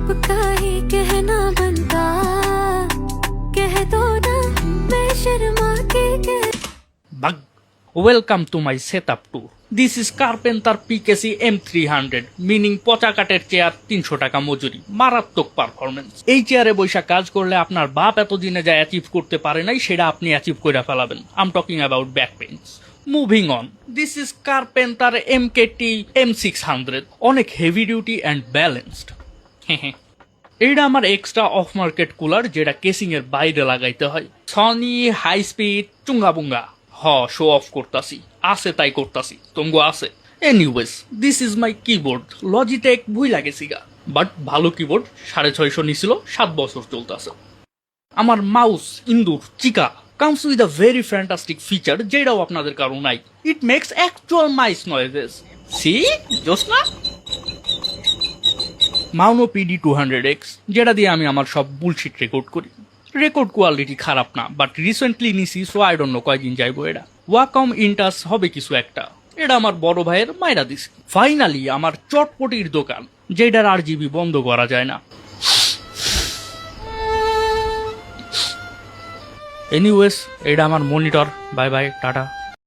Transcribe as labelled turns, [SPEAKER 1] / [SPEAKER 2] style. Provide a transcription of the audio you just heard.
[SPEAKER 1] सबका ही कहना बनता, कह दो ना मैं शर्मा के कह।
[SPEAKER 2] Welcome to my setup tour. This is Carpenter PKC M300, meaning পচা কাঠের চেয়ার 300 টাকা মজুরি, মারাত্মক পারফরমেন্স। এই চেয়ারে বৈশা কাজ করলে আপনার বাপ এতদিনে যা অ্যাচিভ করতে পারে নাই সেটা আপনি অ্যাচিভ করে ফেলাবেন। I'm talking about back pains. Moving on, this is Carpenter MKT M600, অনেক হেভি ডিউটি অ্যান্ড ব্যালেন্সড। এইটা আমার এক্সট্রা অফ মার্কেট কুলার, যেটা কেসিং এর বাইরে লাগাইতে হয়। সনি হাই স্পিড চুঙ্গাবুঙ্গা শো অফ করতাছি, আছে তাই করতাছি, তঙ্গু আছে। Anyways, this is my keyboard, Logitech ভুই লাগেছি গা, বাট ভালো কিবোর্ড, 650 নিছিল, 7 বছর চলতেছে। আমার মাউস ইন্দুর চিকা comes with a very fantastic feature যেটাও আপনাদের কারো নাই। It makes actual mice noises. See? Josna? মাউনো PD200X, যেটা দিয়ে আমি আমার সব বুলশিট রেকর্ড করি। রেকর্ড কোয়ালিটি খারাপ না, বাট রিসেন্টলি নিছি, সো আই ডোন্ট নো কয়দিন যাইবো এটা। ওয়াকম ইন্টাস হবে কিছু একটা। এটা আমার বড় ভাইয়ের মাইরা দিস। ফাইনালি আমার চটপটির দোকান, যেটার RGB বন্ধ করা যায় না। এনিওয়েজ, এটা আমার মনিটর। Bye bye, tata.